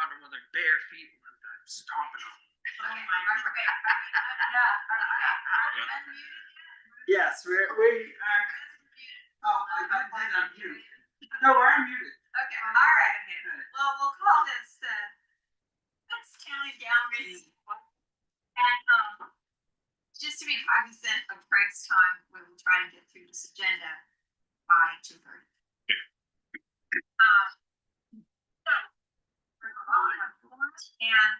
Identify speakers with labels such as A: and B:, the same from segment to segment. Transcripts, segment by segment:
A: on them with their bare feet one time, stomping on them. Yes, we are. Oh, I did unmute. No, we're unmuted.
B: Okay, all right. Well, we'll call this county down meeting. And just to be cognizant of Craig's time, we will try to get through this agenda by 2:30. And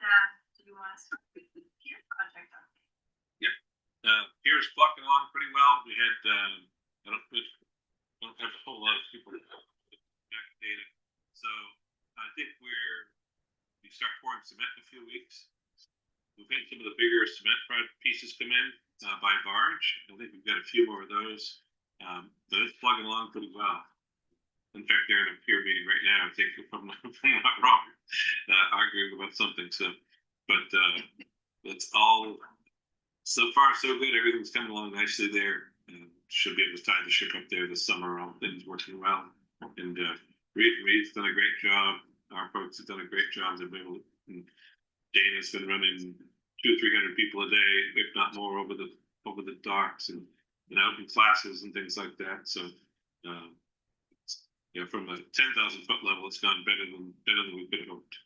B: do you want to start with the peer project update?
C: Yeah, peer's plucking along pretty well. We had I don't have a whole lot of people data, so I think we start pouring cement in a few weeks. We've had some of the bigger cement pieces come in by barge. I think we've got a few more of those. But it's plugging along pretty well. In fact, they're in a peer meeting right now. I think if I'm not wrong, arguing about something. So, but it's all so far so good. Everything's coming along nicely there. Should be able to tie the ship up there this summer. All things working well. And Reed's done a great job. Our folks have done a great job. They've been able to, Dana's been running 200-300 people a day, if not more, over the docks and out in classes and things like that. So, from a 10,000 foot level, it's gone better than we could have hoped.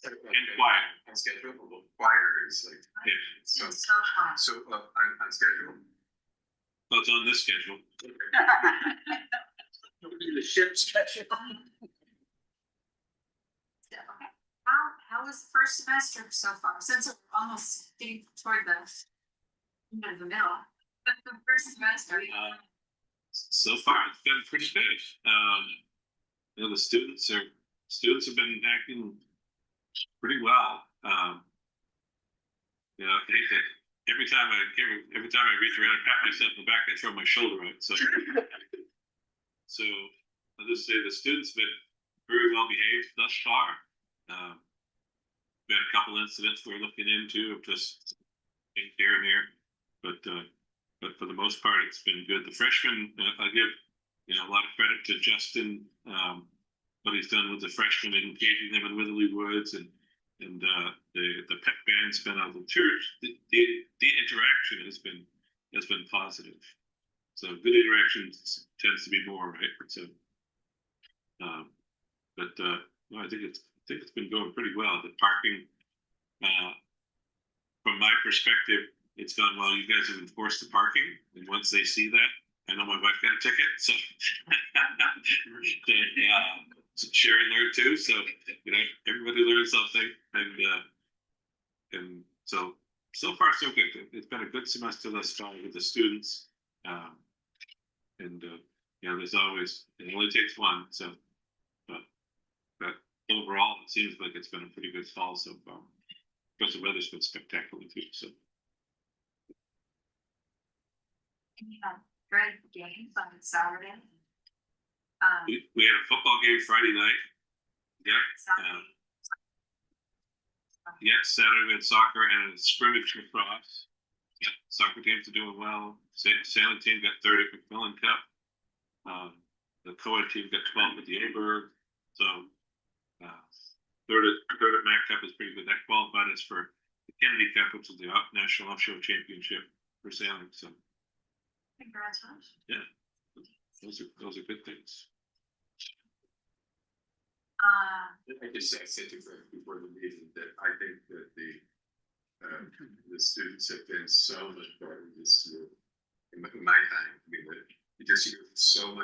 C: And quiet.
D: On schedule, a little quieter is like
B: So
D: on schedule.
C: Well, it's on this schedule.
A: The ship schedule.
B: Okay. How was the first semester so far? Since we're almost getting toward the end of the middle, but the first semester.
C: So far, it's been pretty good. The students have been acting pretty well. I think that every time I reach around and pat myself in the back, I throw my shoulder out. So I'll just say the students have been very well behaved thus far. We had a couple incidents we're looking into of just here and there, but for the most part, it's been good. The freshmen, I give a lot of credit to Justin, what he's done with the freshmen, engaging them in Witherly Woods, and the pep band's been out of the church. The interaction has been positive. So good interaction tends to be more, right? So, I think it's been going pretty well. The parking, from my perspective, it's gone well. You guys have enforced the parking, and once they see that, I know my wife got a ticket, so Sherry learned too. So everybody learned something, and so far so good. It's been a good semester thus far with the students, there's always, it only takes one. So, but overall, it seems like it's been a pretty good fall so far. Because the weather's been spectacular too. So.
B: And you had great games on Saturday.
C: We had a football game Friday night. Yeah. Saturday we had soccer and a scrimmage lacrosse. Yeah, soccer teams are doing well. Sailing team got third at McMillan Cup. The co-ed team got 12th at the Aberg. So third at MAC Cup is pretty good. That qualified us for the Kennedy Cup, which is the National Offshore Championship for sailing. So
B: congratulations.
C: Yeah, those are good things.
D: I just said before the meeting that I think that the students have been so much better this year. In my time, I mean, you go so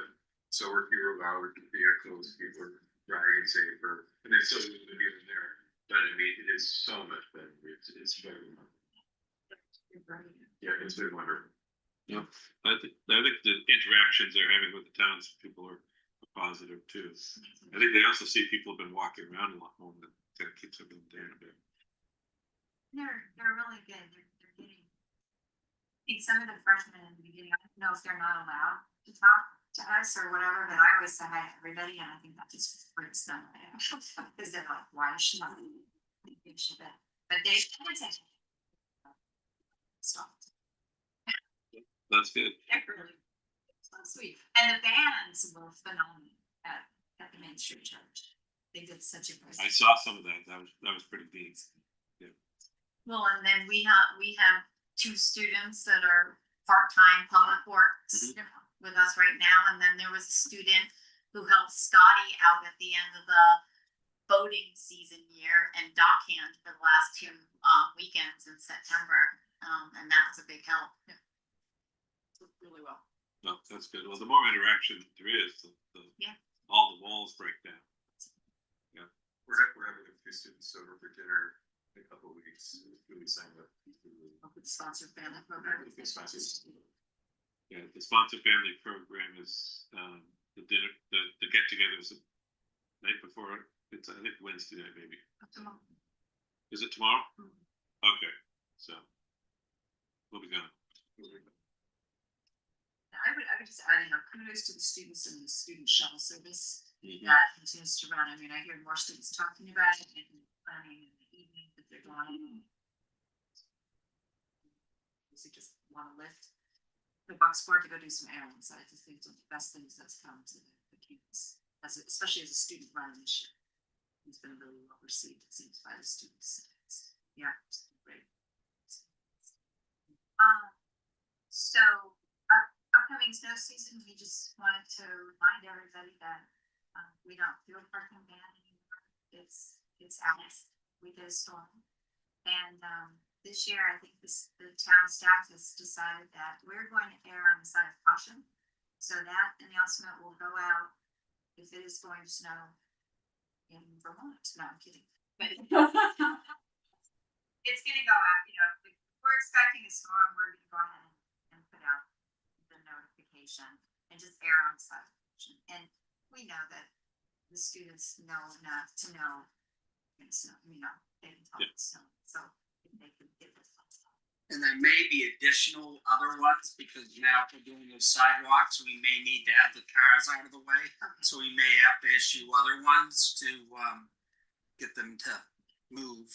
D: fewer hours with vehicles, people are driving safer, and they still need to be in there. But I mean, it is so much better. It's very yeah, it's been wonderful.
C: Yeah, I think the interactions they're having with the townspeople are positive too. I think they also see people have been walking around a lot more, and that keeps them down a bit.
B: They're really good. They're getting. I think some of the freshmen in the beginning, I don't know if they're not allowed to talk to us or whatever, but I always say hi to everybody, and I think that just freaks them out because they're like, why should I? But they stop.
C: That's good.
B: Yeah, really. sweet. And the bands were phenomenal at the Main Street Church. They did such a great.
C: I saw some of that. That was pretty neat.
B: Well, and then we have 2 students that are part-time public works with us right now, and then there was a student who helped Scotty out at the end of the boating season year and dockhand for the last 2 weekends in September, and that was a big help. Yeah. Really well.
C: No, that's good. Well, the more interaction there is, all the walls break down.
D: We're having a few students over for dinner in a couple of weeks. We signed up.
B: With sponsored family program.
C: Yeah, the sponsor family program is the dinner, the get together is the night before. It's I think Wednesday night maybe. Is it tomorrow? Okay, so we'll be gone.
B: I would just add, kudos to the students and the student shuttle service that continues to run. I mean, I hear more students talking about it and planning in the evening that they're going. They just want to lift the Bucksport to go do some errands. I just think it's one of the best things that's come to the campus, especially as a student running this year. It's been really well received, it seems, by the students. Yeah, it's great. So upcoming snow season, we just wanted to remind everybody that we don't do a parking ban anymore. It's out. We did a storm, and this year I think the town staff has decided that we're going to err on the side of caution. So that announcement will go out if it is going to snow in Vermont. No, I'm kidding. But it's gonna go out. If we're expecting a storm, we're gonna go ahead and put out the notification and just err on the side of caution. And we know that the students know enough to know it's they can tell it's snow. So they can give it.
A: And there may be additional other ones, because now if we're doing those sidewalks, we may need to have the cars out of the way. So we may have to issue other ones to get them to move.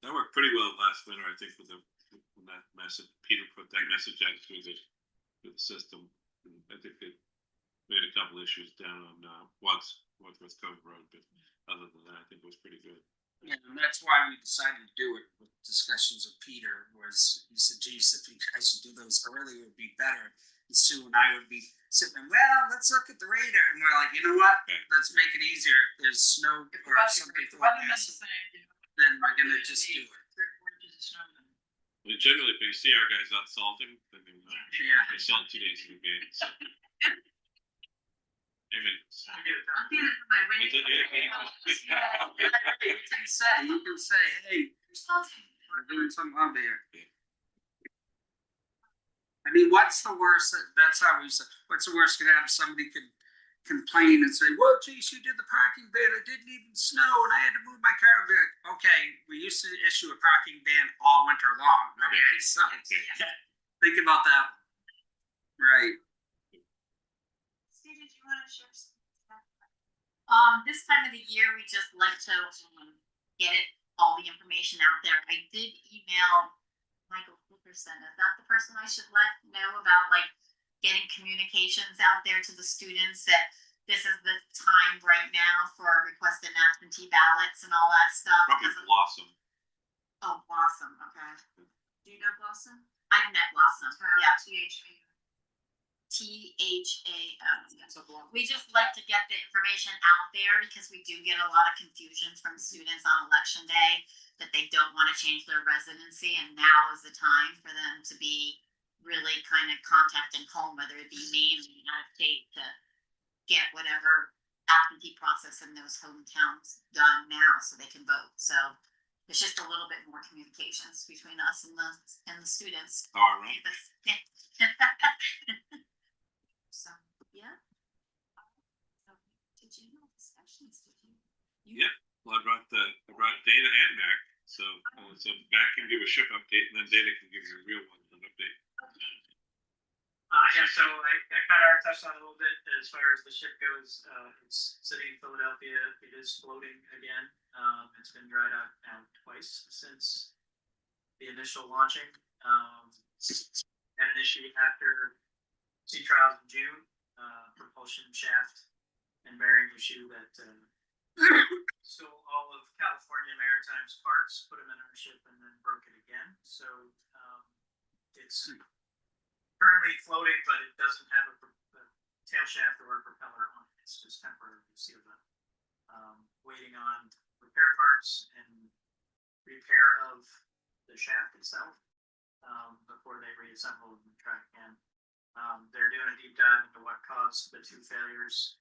C: That worked pretty well last winter, I think, with that message. Peter put that message out through the system. And I think they made a couple issues down on Wadsworth Cove Road, but other than that, I think it was pretty good.
A: Yeah, and that's why we decided to do it with discussions with Peter, was he said, geez, if you guys would do those earlier, it would be better. And Sue and I would be sitting there, well, let's look at the radar. And we're like, you know what?
C: Okay.
A: Let's make it easier. If there's snow or something forecast, then we're going to just do it.
C: Well, generally, if you see our guys out salting, then they salt 2 days in advance. I mean,
A: You can say, hey, we're doing something over here. I mean, what's the worst? That's how we said. What's the worst could happen? Somebody could complain and say, "Well, geez, you did the parking ban. It didn't even snow, and I had to move my car." Be like, okay, we used to issue a parking ban all winter long. Okay, so think about that. Right.
B: Steve, did you want to share something? This time of the year, we just like to get all the information out there. I did email Michael Fulkerson. Is that the person I should let know about getting communications out there to the students that this is the time right now for requesting absentee ballots and all that stuff?
C: probably Blossom.
B: Oh, Blossom. Okay. Do you know Blossom? I've met Blossom. Yeah. THAO. We just like to get the information out there because we do get a lot of confusion from students on election day that they don't want to change their residency, and now is the time for them to be really kind of contacting home, whether it be Maine or United States, to get whatever absentee process in those hometowns done now so they can vote. So it's just a little bit more communications between us and the students.
C: All right.
B: So yeah. Did you know discussions? Did you?
C: Yeah. Well, I brought Dana and Mac, so Mac can give a ship update, and then Dana can give you a real one, an update.
E: Yeah, so I kind of already touched on it a little bit as far as the ship goes. It's sitting in Philadelphia. It is floating again. It's been dried out now twice since the initial launching. And initially after sea trials in June, propulsion shaft and bearing issue that, stole all of California Maritime's parts, put them in our ship and then broke it again. So, it's currently floating, but it doesn't have a tail shaft or a propeller on it. It's just temporarily sealed up. Waiting on repair parts and repair of the shaft itself, before they reassemble and try again. They're doing a deep dive into what caused the two failures.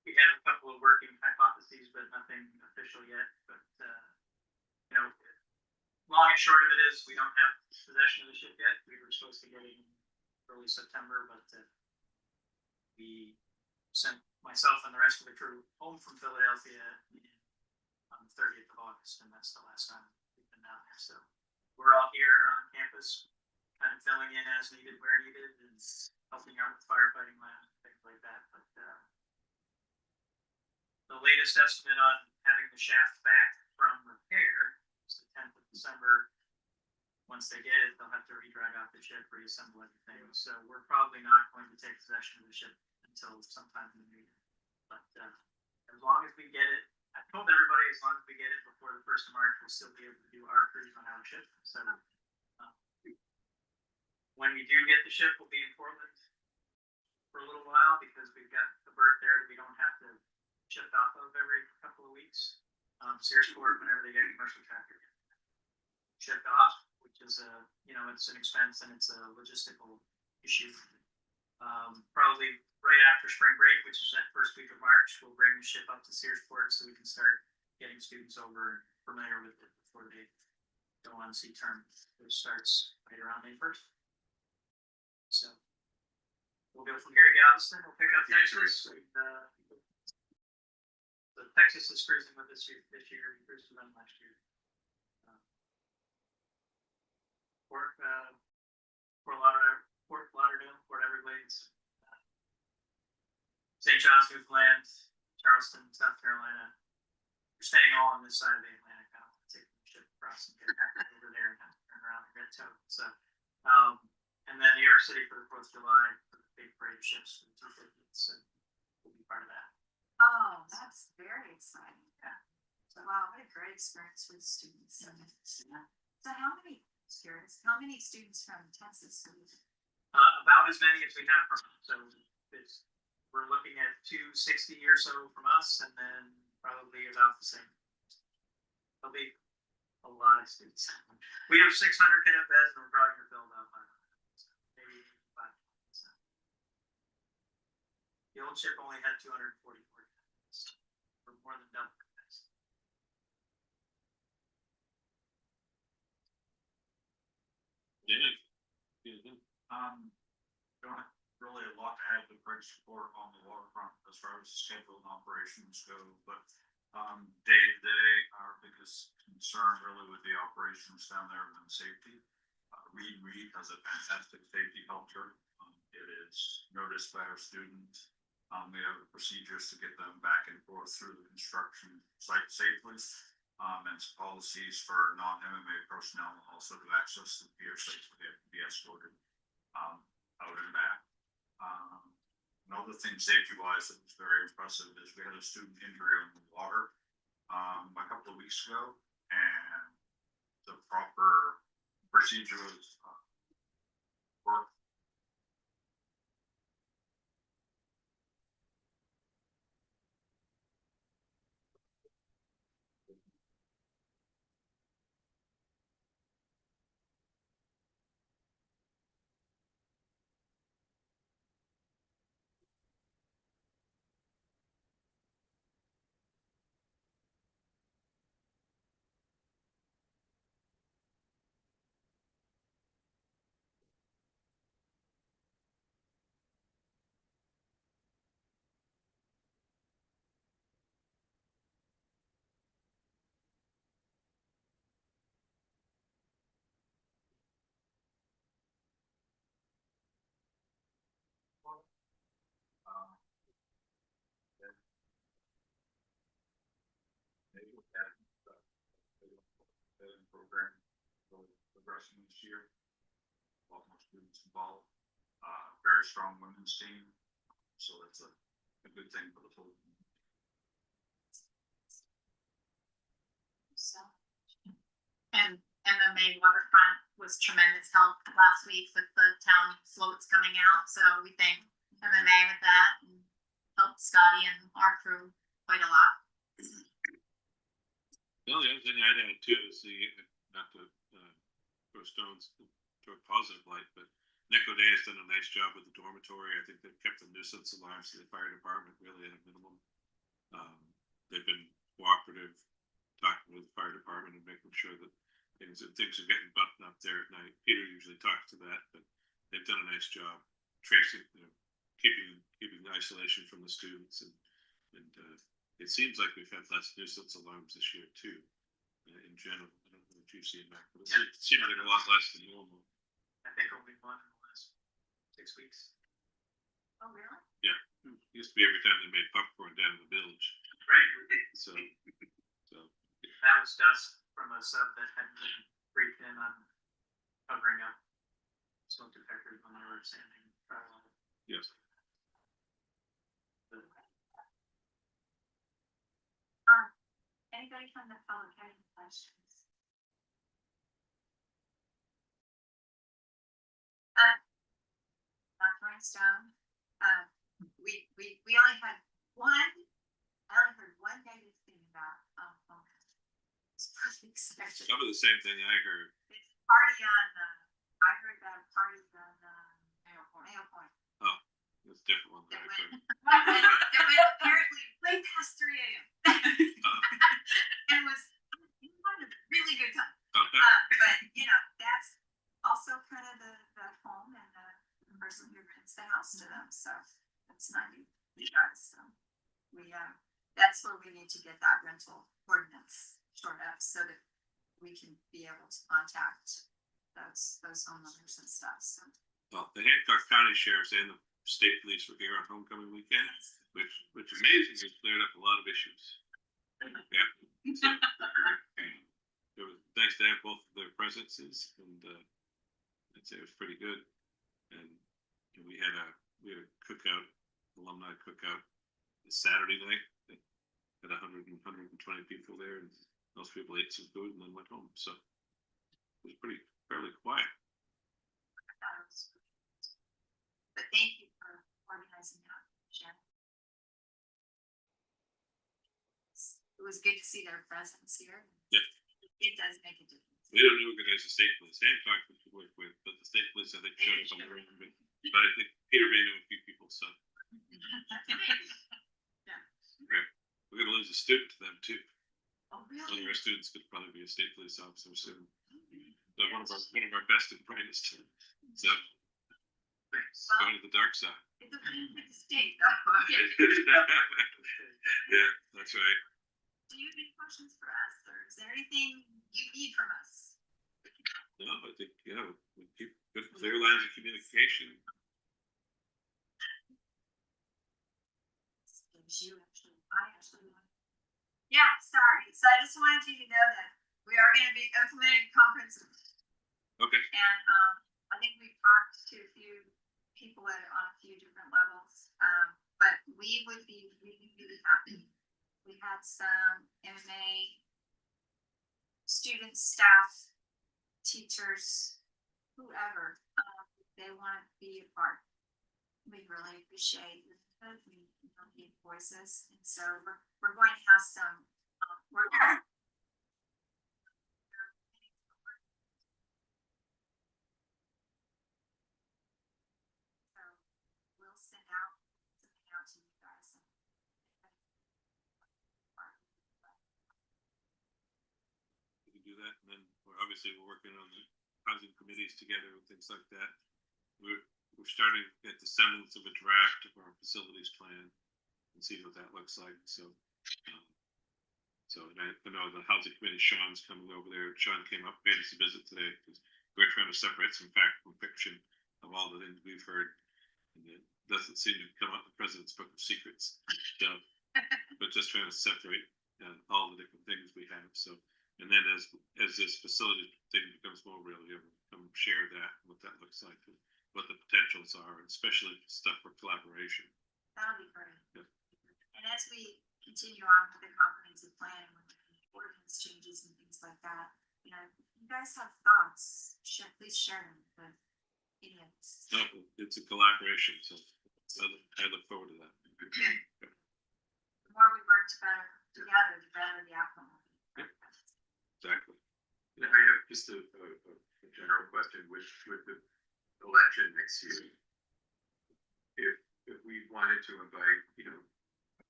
E: We have a couple of working hypotheses, but nothing official yet. But, long and short of it is we don't have possession of the ship yet. We were supposed to get it in early September, but we sent myself and the rest of the crew home from Philadelphia on the 30th of August, and that's the last time we've been down there. So we're all here on campus, kind of filling in as needed, where needed, and helping out with firefighting lab, things like that. But the latest estimate on having the shaft back from repair is the 10th of December. Once they get it, they'll have to re-drag out the ship, reassemble everything. So we're probably not going to take possession of the ship until sometime in the new year. But as long as we get it, I told everybody as long as we get it before the 1st of March, we'll still be able to do our cruise on our ship. So when we do get the ship, we'll be in Portland for a little while because we've got the berth there that we don't have to shift off of every couple of weeks. Selectboard, whenever they get a commercial tractor, shipped off, which is it's an expense and it's a logistical issue. Probably right after spring break, which is that first week of March, we'll bring the ship up to Selectboard so we can start getting students over and familiar with it before they go on sea term, which starts right around May 1st. So we'll go from here to Galveston. We'll pick up Texas. The Texas is cruising with us this year. We cruised with them last year. Fort Lauderdale, Port Everglades, St. John's, Newfoundland, Charleston, South Carolina. We're staying all on this side of the Atlantic. I don't want to take the ship across and get back over there and have to turn around and get towed. So, and then New York City for the 4th of July for the big parade of ships for the 250th. So we'll be part of that.
B: Oh, that's very exciting.
E: Yeah.
B: So, wow, what a great experience with students. Yeah. So how many students from Texas?
E: About as many as we have from, so we're looking at 260 or so from us, and then probably about the same. There'll be a lot of students. We have 600 cadet beds, and we're probably going to fill about 500. So maybe 500. So. The old ship only had 244 cadets. We're more than double cadets.
F: Don't really a lot to add to Craig's report on the waterfront as far as schedule and operations go, but day to day, our biggest concern really with the operations down there has been safety. Reed has a fantastic safety culture. It is noticed by our students. We have procedures to get them back and forth through the construction site safely. And policies for non-MMA personnel also to access the pier safely. They have to be escorted out and back. Another thing safety-wise that was very impressive is we had a student injury on the water a couple of weeks ago, and the proper procedure was worked. Program for the rest of this year. a lot more students involved. Very strong women's team, so it's a good thing for the whole.
B: So. And MMA Waterfront was tremendous help last week with the town floats coming out, so we thank MMA with that and helped Scotty and our crew quite a lot.
C: The only other thing I'd add too is not to throw stones to a positive light, but Nick O'Day has done a nice job with the dormitory. I think they've kept the nuisance alarms to the fire department really at a minimum. They've been cooperative, talking with the fire department and making sure that things are getting buttoned up there at night. Peter usually talks to that, but they've done a nice job tracing, keeping the isolation from the students, and it seems like we've had less nuisance alarms this year too, in general. I don't know what you've seen, Mac, but it seems like a lot less than normal.
E: I think only one in the last 6 weeks.
B: Oh, really?
C: Yeah, it used to be every time they made popcorn down in the village.
E: Right.
C: So
E: That was dust from a sub that had been briefed in on covering up smoke detectors when they were sanding.
C: yes.
B: Anybody from the public have any questions? Not throwing stone. We only had one. I only heard one negative thing about it's pretty expensive.
C: Some of the same thing I heard.
B: It's a party on. I heard about a party on Mayo Point.
C: Oh, it's a different one than I heard.
B: That went apparently way past 3 a.m. And was a really good time.
C: Okay.
B: But that's also kind of the home and the person who rents the house to them. So that's not you guys. So we that's where we need to get that rental ordinance short up so that we can be able to contact those homeowners and stuff. So
C: Well, the Hancock County Sheriff's and the state police were here on homecoming weekend, which amazingly cleared up a lot of issues. Yeah. So, it was nice to have both of their presences, and I'd say it was pretty good. And we had a cookout, alumni cookout, this Saturday night. That had 120 people there, and most people ate some food and then went home. So it was fairly quiet.
B: but thank you for organizing that, Sharon. It was good to see their presence here.
C: Yeah.
B: It does make a difference.
C: We don't organize the state police. Hancock we can work with, but the state police I think showed up on the road. But I think Peter may know a few people, so
B: Yeah.
C: okay. We're gonna lose a student to them too.
B: Oh,
C: One of
B: really?
C: our students could probably be a state police officer soon. So one of our best and brightest. So going to the dark side.
B: It's a pretty good state, though.
C: Yeah, that's right.
B: Do you have any questions for us, or is there anything you need from us?
C: No, I think we keep good clear lines of communication.
B: Yeah, sorry. So I just wanted you to know that we are going to be implementing comprehensive.
C: Okay.
B: And I think we've talked to a few people on a few different levels. But we would be really, really happy. We had some MMA students, staff, teachers, whoever, they want to be a part. We really appreciate it. We need voices, and so we're going to have some work. So we'll send something out to you guys.
C: We can do that, and then we're working on the housing committees together and things like that. We're starting to get the semblance of a draft of our facilities plan and see what that looks like. So and I know the housing committee, Sean's coming over there. Sean came up, paid us a visit today because we're trying to separate some fact from fiction of all the things we've heard, and it doesn't seem to come out in the president's book of secrets. So, but just trying to separate all the different things we have. So, and then as this facility thing becomes more real, come share that with what that looks like, and what the potentials are, especially stuff for collaboration.
B: That'll be great.
C: Yeah.
B: And as we continue on with the comprehensive plan and with the ordinance changes and things like that, you know, you guys have thoughts, please share them with any of us.
C: No, it's a collaboration, so I look forward to that.
B: The more we work together, the better the outcome will be.
C: Exactly.
D: And I have just a general question with the election next year. If we wanted to invite,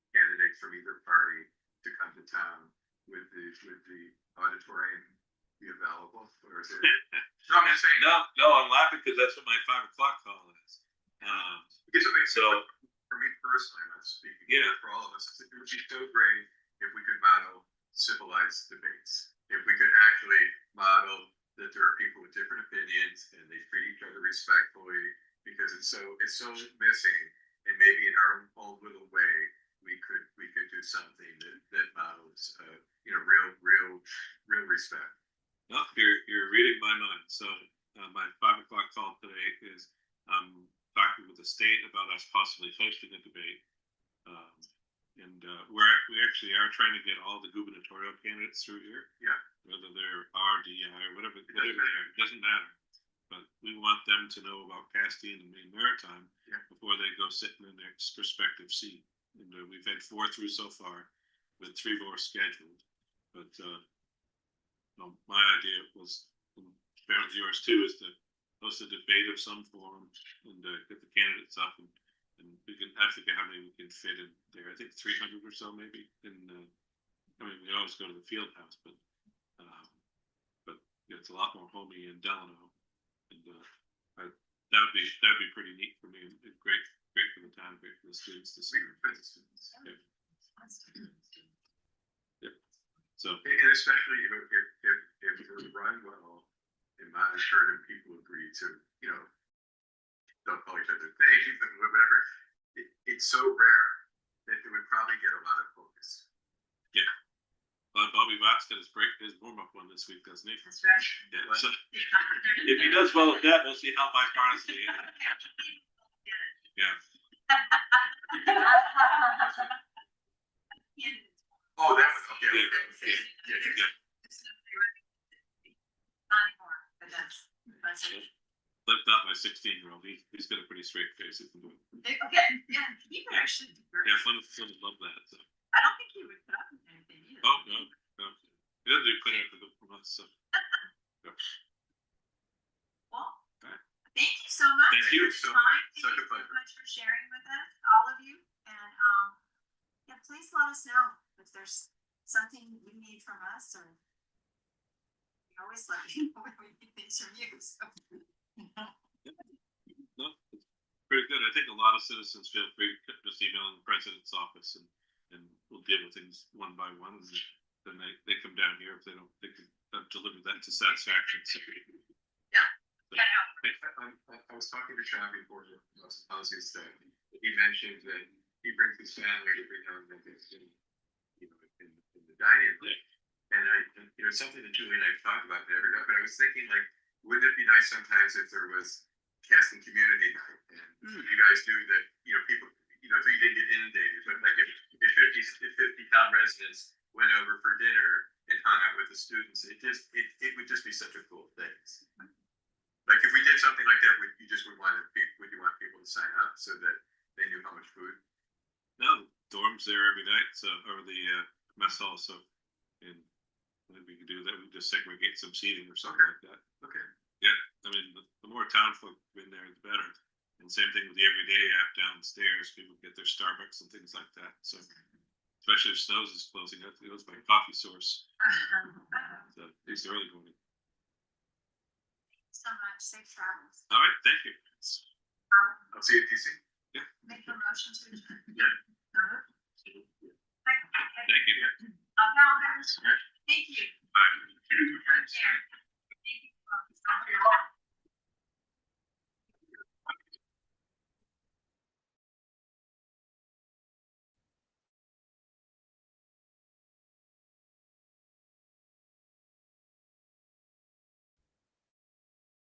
D: candidates from either party to come to town, would the auditorium be available, or is it? No, I'm just saying.
C: No, I'm laughing because that's what my 5 o'clock call is.
D: Because it makes
C: So-
D: for me personally, I'm not speaking
C: Yeah.
D: for all of us, it would be so great if we could model civilized debates. If we could actually model that there are people with different opinions and they treat each other respectfully, because it's so missing. And maybe in our own little way, we could do something that models, real respect.
C: No, you're reading my mind. So my 5 o'clock call today is talking with the state about us possibly hosting a debate. And we actually are trying to get all the gubernatorial candidates through here.
D: Yeah.
C: Whether they're RDI or whatever they are, it doesn't matter. But we want them to know about Castine and Maine Maritime before they go sit in their respective seat. And we've had 4 through so far, with 3 more scheduled. But my idea was, apparently yours too, is to host a debate of some form and get the candidates up, and we can have to figure how many we can fit in there. I think 300 or so maybe. And we always go to the field house, but it's a lot more homey in Delano, and that would be pretty neat for me, and great for the town, great for the students to see.
D: For the students.
C: Yeah. So.
D: And especially, if we're run well and monitored and people agree to, don't call each other things, but whatever, it's so rare that it would probably get a lot of focus.
C: Yeah. Bobby Watts got his warm-up one this week, doesn't he?
B: That's right.
C: Yeah. So if he does well at that, we'll see how bipartisan he is. Yeah.
D: Oh, that was, okay.
C: Yeah.
B: Not anymore, but that's it.
C: Left out my 16-year-old. He's got a pretty straight face. He can do it.
B: Okay, yeah, he would actually do great.
C: Yeah, Flynn would love that. So.
B: I don't think he would put up with anything either.
C: Oh no. He doesn't do clean up for months. So.
B: Well,
C: Right.
B: thank you so much.
C: Thank you
D: so
B: Time.
D: much.
B: Thank
D: Such
B: you
D: a pleasure.
B: so much for sharing with us, all of you. And please let us know if there's something you need from us, or we always let you know when we need things from you. So.
C: No, it's pretty good. I think a lot of citizens feel free to just email the president's office, and we'll deal with things one by one. And then they come down here if they don't. They can deliver that to satisfaction. So,
D: I was talking to Sean before the policy stuff. He mentioned that he brings his family every now and then in the dining room. Yeah. And something that Julie and I talked about that every night, but I was thinking, like, wouldn't it be nice sometimes if there was Castine community night, and you guys do that, people, so you didn't get inundated, but like if 50 town residents went over for dinner and hung out with the students, it would just be such a cool thing. Like if we did something like that, would you want people to sign up so that they knew how much food?
C: no, the dorms there every night, so or the mess hall. So, and maybe we could do that. We just segregate some seating or something like that.
D: Okay.
C: Yeah, I mean, the more town folk in there, the better. And same thing with the everyday app downstairs. People get their Starbucks and things like that. So, especially if Snows is closing, that goes by coffee source. So, it's early morning.
B: Thank you so much. Safe travels.
C: All right, thank you.
D: I'll see you at DC.
B: Make a motion to adjourn.
D: Yeah.
C: Thank you.
B: Okay. Thank you.
C: Bye.
B: Take care.